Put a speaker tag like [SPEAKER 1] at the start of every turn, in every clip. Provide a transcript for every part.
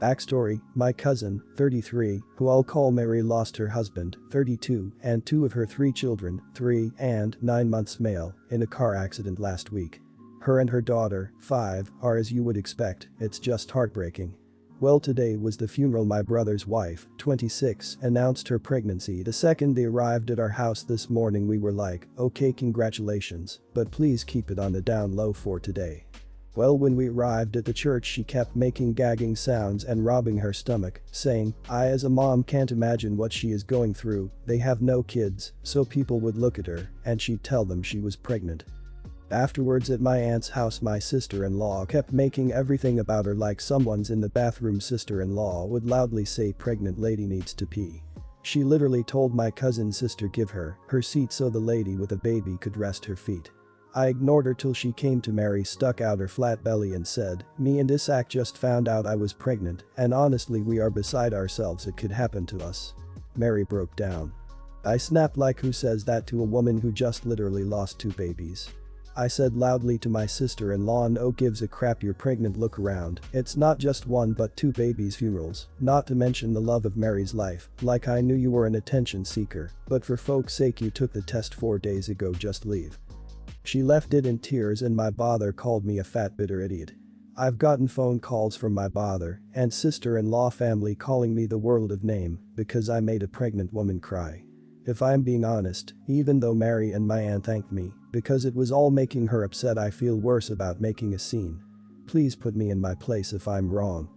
[SPEAKER 1] Backstory: my cousin, 33, who I'll call Mary, lost her husband, 32, and two of her three children, 3 and 9 months male, in a car accident last week. Her and her daughter, 5, are as you would expect. It's just heartbreaking. Well, today was the funeral. My brother's wife, 26, announced her pregnancy the second they arrived at our house this morning. We were like, okay, congratulations, but please keep it on the down low for today. Well, when we arrived at the church, she kept making gagging sounds and rubbing her stomach, saying, I as a mom can't imagine what she is going through. They have no kids, so people would look at her and she'd tell them she was pregnant. Afterwards at my aunt's house, my sister-in-law kept making everything about her like someone's in the bathroom. Sister-in-law would loudly say, pregnant lady needs to pee. She literally told my cousin's sister give her seat so the lady with a baby could rest her feet. I ignored her till she came to Mary, stuck out her flat belly and said, me and Isaac just found out I was pregnant, and honestly we are beside ourselves, it could happen to us. Mary broke down. I snapped, like who says that to a woman who just literally lost 2 babies? I said loudly to my sister-in-law, no gives a crap, you're pregnant, look around, it's not just 1 but 2 babies' funerals, not to mention the love of Mary's life. Like I knew you were an attention seeker, but for folk's sake you took the test 4 days ago, just leave. She left it in tears and my father called me a fat bitter idiot. I've gotten phone calls from my father and sister-in-law family calling me the world of name because I made a pregnant woman cry. If I'm being honest, even though Mary and my aunt thanked me because it was all making her upset, I feel worse about making a scene. Please put me in my place if I'm wrong.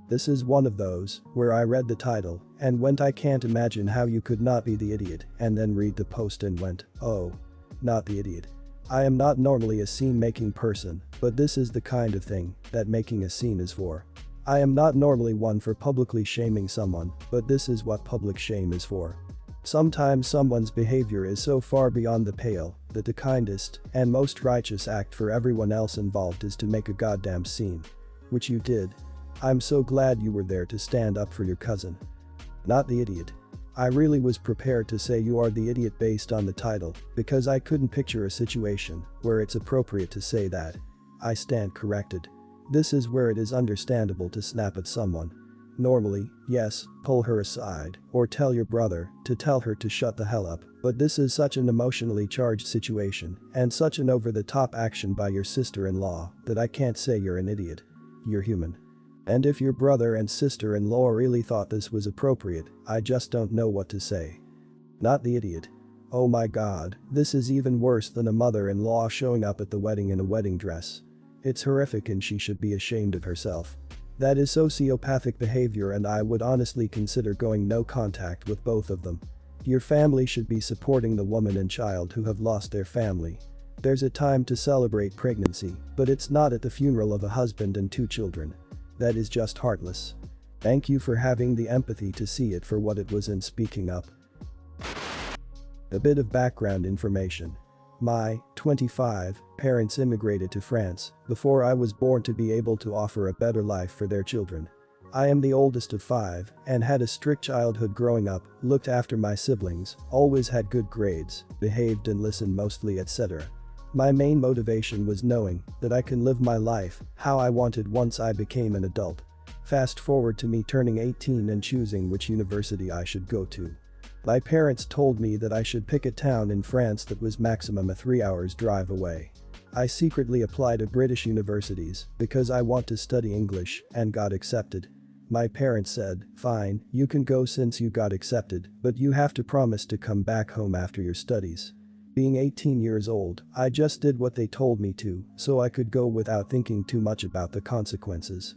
[SPEAKER 1] This is one of those where I read the title and went, I can't imagine how you could not be the idiot, and then read the post and went, oh, not the idiot. I am not normally a scene-making person, but this is the kind of thing that making a scene is for. I am not normally one for publicly shaming someone, but this is what public shame is for. Sometimes someone's behavior is so far beyond the pale that the kindest and most righteous act for everyone else involved is to make a goddamn scene. Which you did. I'm so glad you were there to stand up for your cousin. Not the idiot. I really was prepared to say you are the idiot based on the title because I couldn't picture a situation where it's appropriate to say that. I stand corrected. This is where it is understandable to snap at someone. Normally, yes, pull her aside or tell your brother to tell her to shut the hell up, but this is such an emotionally charged situation and such an over-the-top action by your sister-in-law that I can't say you're an idiot. You're human. And if your brother and sister-in-law really thought this was appropriate, I just don't know what to say. Not the idiot. Oh my god, this is even worse than a mother-in-law showing up at the wedding in a wedding dress. It's horrific and she should be ashamed of herself. That is sociopathic behavior and I would honestly consider going no contact with both of them. Your family should be supporting the woman and child who have lost their family. There's a time to celebrate pregnancy, but it's not at the funeral of a husband and 2 children. That is just heartless. Thank you for having the empathy to see it for what it was and speaking up. A bit of background information. My 25 parents immigrated to France before I was born to be able to offer a better life for their children. I am the oldest of 5 and had a strict childhood growing up, looked after my siblings, always had good grades, behaved and listened mostly, etc. My main motivation was knowing that I can live my life how I wanted once I became an adult. Fast forward to me turning 18 and choosing which university I should go to. My parents told me that I should pick a town in France that was maximum a 3 hours drive away. I secretly applied to British universities because I want to study English and got accepted. My parents said, fine, you can go since you got accepted, but you have to promise to come back home after your studies. Being 18 years old, I just did what they told me to so I could go without thinking too much about the consequences.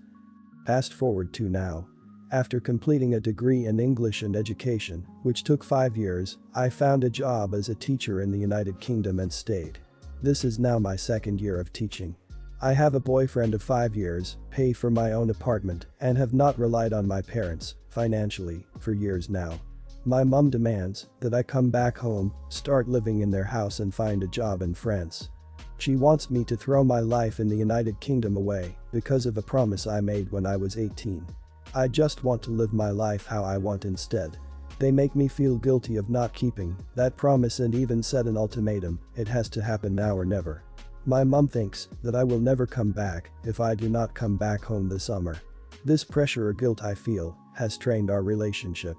[SPEAKER 1] Fast forward to now. After completing a degree in English and education, which took 5 years, I found a job as a teacher in the United Kingdom and stayed. This is now my 2nd year of teaching. I have a boyfriend of 5 years, pay for my own apartment, and have not relied on my parents financially for years now. My mum demands that I come back home, start living in their house and find a job in France. She wants me to throw my life in the United Kingdom away because of a promise I made when I was 18. I just want to live my life how I want instead. They make me feel guilty of not keeping that promise and even set an ultimatum, it has to happen now or never. My mum thinks that I will never come back if I do not come back home this summer. This pressure or guilt I feel has strained our relationship.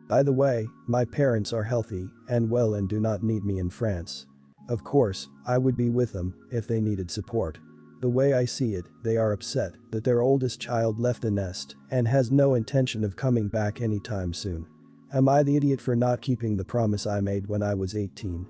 [SPEAKER 1] By the way, my parents are healthy and well and do not need me in France. Of course, I would be with them if they needed support. The way I see it, they are upset that their oldest child left the nest and has no intention of coming back anytime soon. Am I the idiot for not keeping the promise I made when I was 18?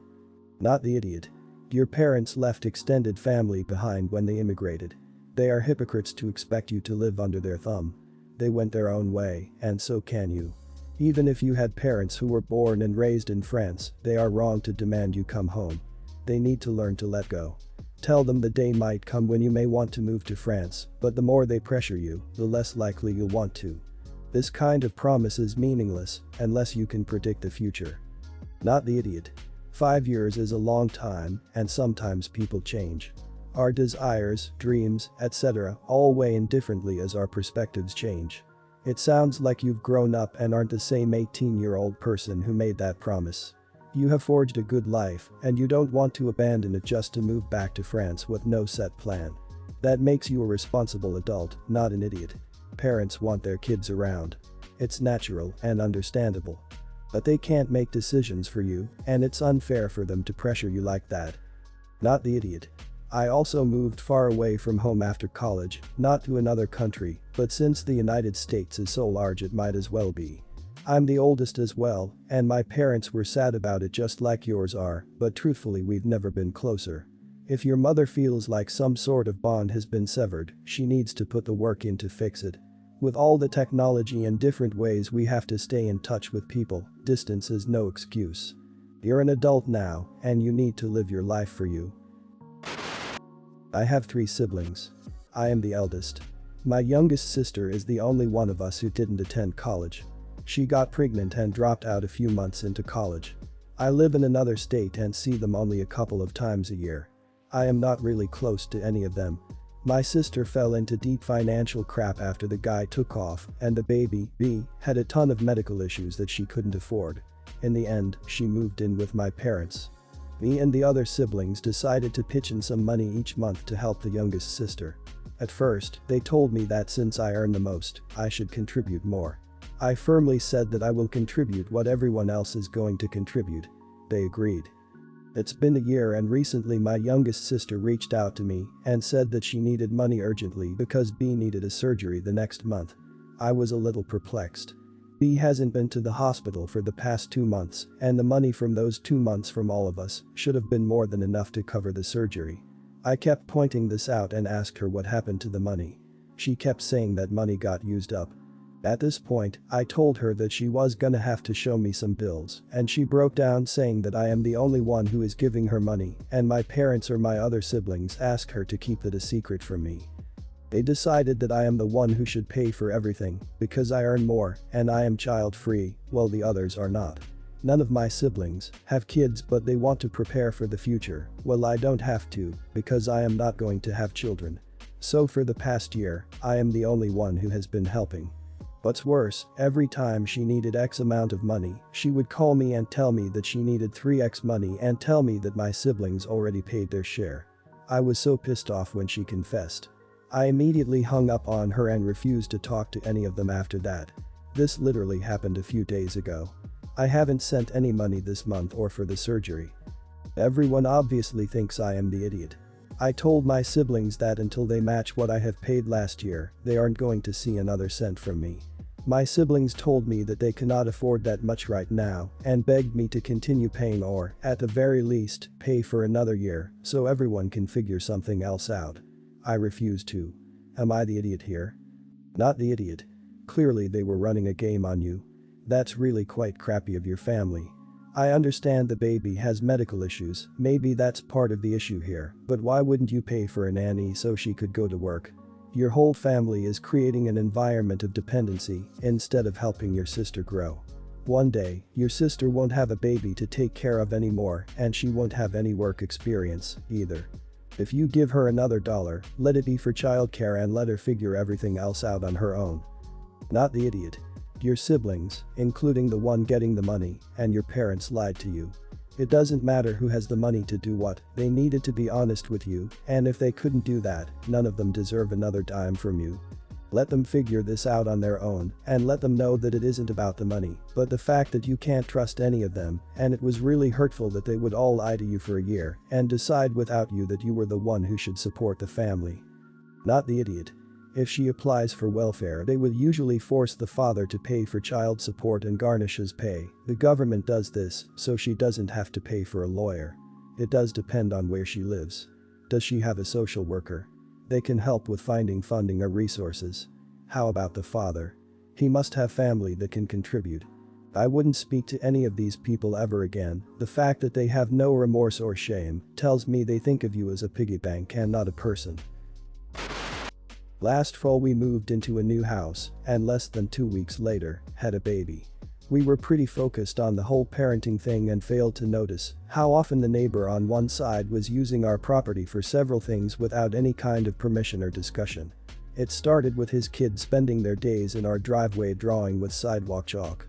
[SPEAKER 1] Not the idiot. Your parents left extended family behind when they immigrated. They are hypocrites to expect you to live under their thumb. They went their own way, and so can you. Even if you had parents who were born and raised in France, they are wrong to demand you come home. They need to learn to let go. Tell them the day might come when you may want to move to France, but the more they pressure you, the less likely you'll want to. This kind of promise is meaningless unless you can predict the future. Not the idiot. 5 years is a long time, and sometimes people change. Our desires, dreams, etc. all weigh in differently as our perspectives change. It sounds like you've grown up and aren't the same 18-year-old person who made that promise. You have forged a good life and you don't want to abandon it just to move back to France with no set plan. That makes you a responsible adult, not an idiot. Parents want their kids around. It's natural and understandable. But they can't make decisions for you, and it's unfair for them to pressure you like that. Not the idiot. I also moved far away from home after college, not to another country, but since the United States is so large it might as well be. I'm the oldest as well, and my parents were sad about it just like yours are, but truthfully we've never been closer. If your mother feels like some sort of bond has been severed, she needs to put the work in to fix it. With all the technology and different ways we have to stay in touch with people, distance is no excuse. You're an adult now, and you need to live your life for you. I have 3 siblings. I am the eldest. My youngest sister is the only one of us who didn't attend college. She got pregnant and dropped out a few months into college. I live in another state and see them only a couple of times a year. I am not really close to any of them. My sister fell into deep financial crap after the guy took off, and the baby, B, had a ton of medical issues that she couldn't afford. In the end, she moved in with my parents. Me and the other siblings decided to pitch in some money each month to help the youngest sister. At first, they told me that since I earn the most, I should contribute more. I firmly said that I will contribute what everyone else is going to contribute. They agreed. It's been a year and recently my youngest sister reached out to me and said that she needed money urgently because B needed a surgery the next month. I was a little perplexed. B hasn't been to the hospital for the past 2 months, and the money from those 2 months from all of us should have been more than enough to cover the surgery. I kept pointing this out and asked her what happened to the money. She kept saying that money got used up. At this point, I told her that she was gonna have to show me some bills, and she broke down saying that I am the only one who is giving her money, and my parents or my other siblings ask her to keep it a secret from me. They decided that I am the one who should pay for everything because I earn more and I am child-free, while the others are not. None of my siblings have kids, but they want to prepare for the future. Well, I don't have to because I am not going to have children. So for the past year, I am the only one who has been helping. What's worse, every time she needed X amount of money, she would call me and tell me that she needed 3x money and tell me that my siblings already paid their share. I was so pissed off when she confessed. I immediately hung up on her and refused to talk to any of them after that. This literally happened a few days ago. I haven't sent any money this month or for the surgery. Everyone obviously thinks I am the idiot. I told my siblings that until they match what I have paid last year, they aren't going to see another cent from me. My siblings told me that they cannot afford that much right now and begged me to continue paying or, at the very least, pay for another year so everyone can figure something else out. I refused to. Am I the idiot here? Not the idiot. Clearly they were running a game on you. That's really quite crappy of your family. I understand the baby has medical issues, maybe that's part of the issue here, but why wouldn't you pay for a nanny so she could go to work? Your whole family is creating an environment of dependency instead of helping your sister grow. One day, your sister won't have a baby to take care of anymore and she won't have any work experience either. If you give her another $1, let it be for childcare and let her figure everything else out on her own. Not the idiot. Your siblings, including the one getting the money, and your parents lied to you. It doesn't matter who has the money to do what, they needed to be honest with you, and if they couldn't do that, none of them deserve another dime from you. Let them figure this out on their own and let them know that it isn't about the money, but the fact that you can't trust any of them, and it was really hurtful that they would all lie to you for a year and decide without you that you were the one who should support the family. Not the idiot. If she applies for welfare, they would usually force the father to pay for child support and garnish his pay. The government does this so she doesn't have to pay for a lawyer. It does depend on where she lives. Does she have a social worker? They can help with finding funding or resources. How about the father? He must have family that can contribute. I wouldn't speak to any of these people ever again. The fact that they have no remorse or shame tells me they think of you as a piggy bank and not a person. Last fall we moved into a new house and less than 2 weeks later, had a baby. We were pretty focused on the whole parenting thing and failed to notice how often the neighbor on one side was using our property for several things without any kind of permission or discussion. It started with his kids spending their days in our driveway drawing with sidewalk chalk.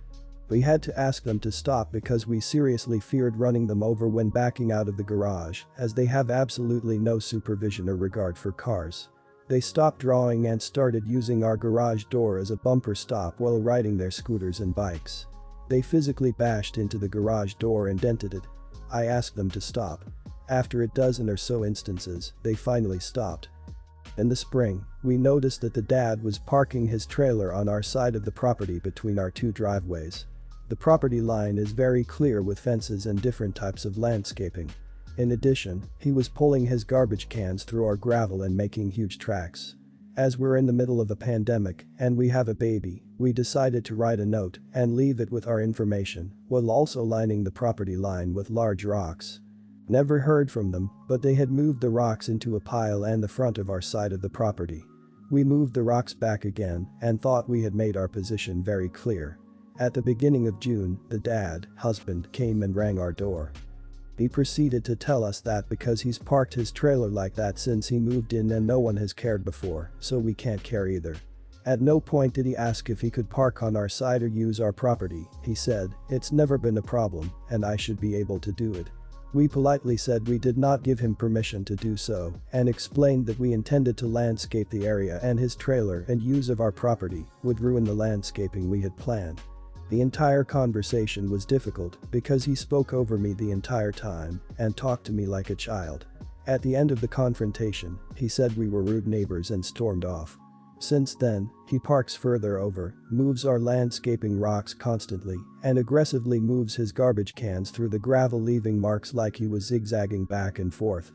[SPEAKER 1] We had to ask them to stop because we seriously feared running them over when backing out of the garage, as they have absolutely no supervision or regard for cars. They stopped drawing and started using our garage door as a bumper stop while riding their scooters and bikes. They physically bashed into the garage door and dented it. I asked them to stop. After a dozen or so instances, they finally stopped. In the spring, we noticed that the dad was parking his trailer on our side of the property between our two driveways. The property line is very clear with fences and different types of landscaping. In addition, he was pulling his garbage cans through our gravel and making huge tracks. As we're in the middle of a pandemic and we have a baby, we decided to write a note and leave it with our information while also lining the property line with large rocks. Never heard from them, but they had moved the rocks into a pile and the front of our side of the property. We moved the rocks back again and thought we had made our position very clear. At the beginning of June, the husband came and rang our door. He proceeded to tell us that because he's parked his trailer like that since he moved in and no one has cared before, so we can't care either. At no point did he ask if he could park on our side or use our property. He said, "It's never been a problem and I should be able to do it." We politely said we did not give him permission to do so and explained that we intended to landscape the area and his trailer and use of our property would ruin the landscaping we had planned. The entire conversation was difficult because he spoke over me the entire time and talked to me like a child. At the end of the confrontation, he said we were rude neighbors and stormed off. Since then, he parks further over, moves our landscaping rocks constantly, and aggressively moves his garbage cans through the gravel, leaving marks like he was zigzagging back and forth.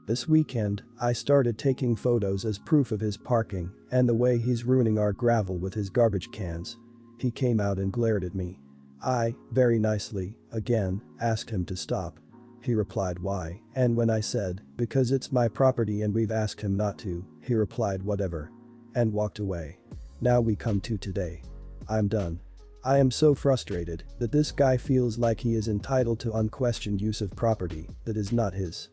[SPEAKER 1] This weekend, I started taking photos as proof of his parking and the way he's ruining our gravel with his garbage cans. He came out and glared at me. I, very nicely, again, asked him to stop. He replied why, and when I said, because it's my property and we've asked him not to, he replied whatever. And walked away. Now we come to today. I'm done. I am so frustrated that this guy feels like he is entitled to unquestioned use of property that is not his.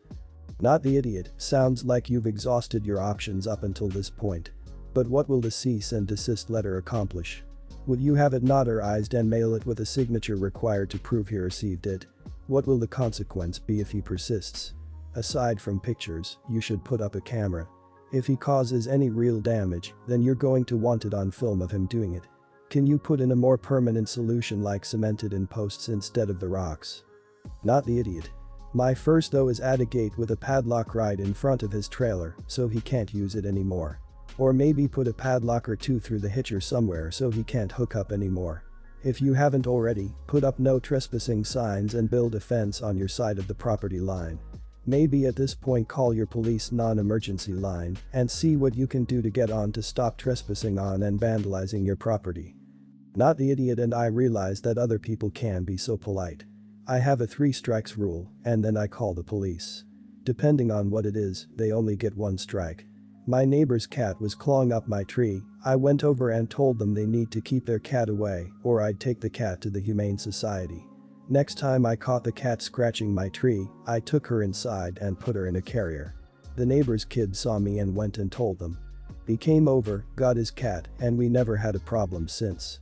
[SPEAKER 1] Not the idiot, sounds like you've exhausted your options up until this point. But what will the cease and desist letter accomplish? Will you have it notarized and mail it with a signature required to prove he received it? What will the consequence be if he persists? Aside from pictures, you should put up a camera. If he causes any real damage, then you're going to want it on film of him doing it. Can you put in a more permanent solution like cemented in posts instead of the rocks? Not the idiot. My first though is add a gate with a padlock right in front of his trailer so he can't use it anymore. Or maybe put a padlock or two through the hitcher somewhere so he can't hook up anymore. If you haven't already, put up no trespassing signs and build a fence on your side of the property line. Maybe at this point call your police non-emergency line and see what you can do to get on to stop trespassing on and vandalizing your property. Not the idiot, and I realize that other people can be so polite. I have a 3 strikes rule and then I call the police. Depending on what it is, they only get 1 strike. My neighbor's cat was clawing up my tree. I went over and told them they need to keep their cat away or I'd take the cat to the Humane Society. Next time I caught the cat scratching my tree, I took her inside and put her in a carrier. The neighbor's kid saw me and went and told them. He came over, got his cat, and we never had a problem since.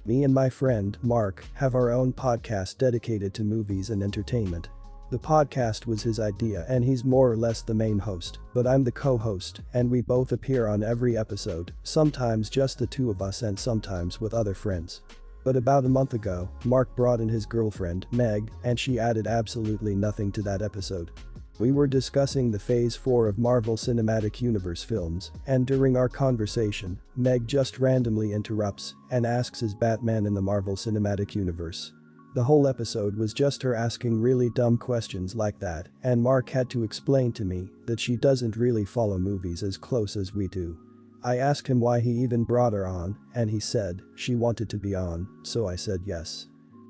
[SPEAKER 1] Me and my friend, Mark, have our own podcast dedicated to movies and entertainment. The podcast was his idea and he's more or less the main host, but I'm the co-host and we both appear on every episode, sometimes just the two of us and sometimes with other friends. But about a month ago, Mark brought in his girlfriend, Meg, and she added absolutely nothing to that episode. We were discussing the Phase 4 of Marvel Cinematic Universe films, and during our conversation, Meg just randomly interrupts and asks, is Batman in the Marvel Cinematic Universe? The whole episode was just her asking really dumb questions like that, and Mark had to explain to me that she doesn't really follow movies as close as we do. I asked him why he even brought her on, and he said she wanted to be on, so I said yes.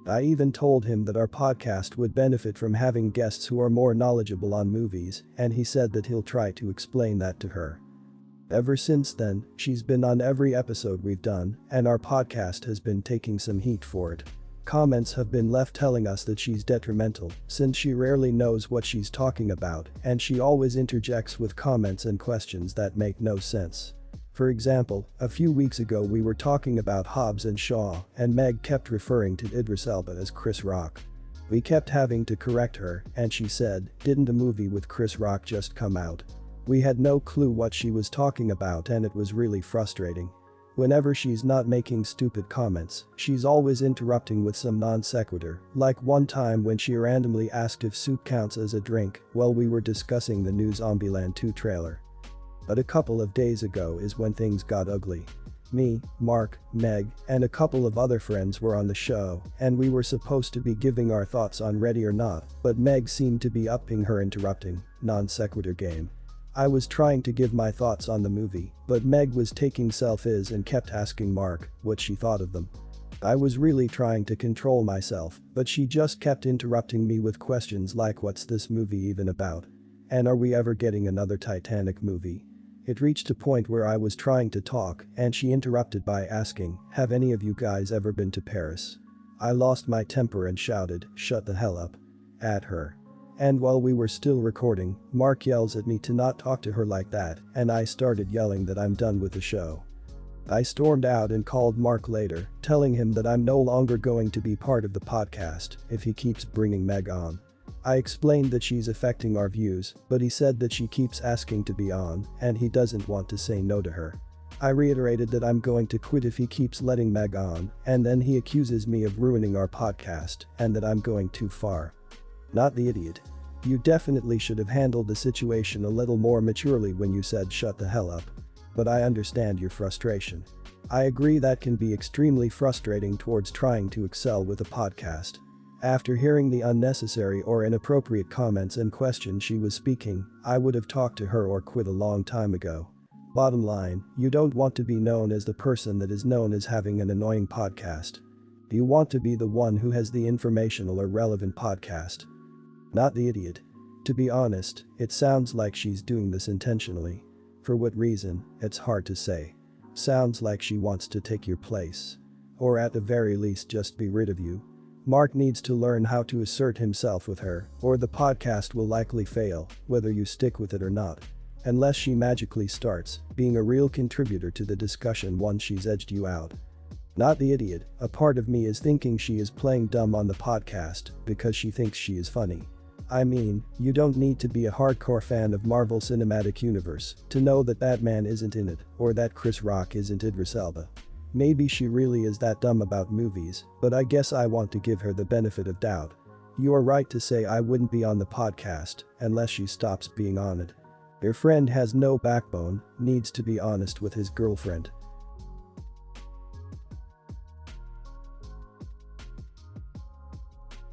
[SPEAKER 1] I even told him that our podcast would benefit from having guests who are more knowledgeable on movies, and he said that he'll try to explain that to her. Ever since then, she's been on every episode we've done, and our podcast has been taking some heat for it. Comments have been left telling us that she's detrimental, since she rarely knows what she's talking about, and she always interjects with comments and questions that make no sense. For example, a few weeks ago we were talking about Hobbs and Shaw, and Meg kept referring to Idris Elba as Chris Rock. We kept having to correct her, and she said, didn't a movie with Chris Rock just come out? We had no clue what she was talking about and it was really frustrating. Whenever she's not making stupid comments, she's always interrupting with some non sequitur, like one time when she randomly asked if soup counts as a drink while we were discussing the new Zombieland 2 trailer. But a couple of days ago is when things got ugly. Me, Mark, Meg, and a couple of other friends were on the show, and we were supposed to be giving our thoughts on Ready or Not, but Meg seemed to be upping her interrupting, non sequitur game. I was trying to give my thoughts on the movie, but Meg was taking selfies and kept asking Mark what she thought of them. I was really trying to control myself, but she just kept interrupting me with questions like, what's this movie even about? And are we ever getting another Titanic movie? It reached a point where I was trying to talk and she interrupted by asking, have any of you guys ever been to Paris? I lost my temper and shouted, shut the hell up, at her. And while we were still recording, Mark yells at me to not talk to her like that, and I started yelling that I'm done with the show. I stormed out and called Mark later, telling him that I'm no longer going to be part of the podcast if he keeps bringing Meg on. I explained that she's affecting our views, but he said that she keeps asking to be on, and he doesn't want to say no to her. I reiterated that I'm going to quit if he keeps letting Meg on, and then he accuses me of ruining our podcast and that I'm going too far. Not the idiot. You definitely should have handled the situation a little more maturely when you said shut the hell up. But I understand your frustration. I agree that can be extremely frustrating towards trying to excel with a podcast. After hearing the unnecessary or inappropriate comments and questions she was speaking, I would have talked to her or quit a long time ago. Bottom line, you don't want to be known as the person that is known as having an annoying podcast. You want to be the one who has the informational or relevant podcast. Not the idiot. To be honest, it sounds like she's doing this intentionally. For what reason, it's hard to say. Sounds like she wants to take your place. Or at the very least just be rid of you. Mark needs to learn how to assert himself with her, or the podcast will likely fail, whether you stick with it or not. Unless she magically starts being a real contributor to the discussion once she's edged you out. Not the idiot, a part of me is thinking she is playing dumb on the podcast because she thinks she is funny. I mean, you don't need to be a hardcore fan of Marvel Cinematic Universe to know that Batman isn't in it or that Chris Rock isn't Idris Elba. Maybe she really is that dumb about movies, but I guess I want to give her the benefit of doubt. You are right to say I wouldn't be on the podcast unless she stops being on it. Your friend has no backbone, needs to be honest with his girlfriend.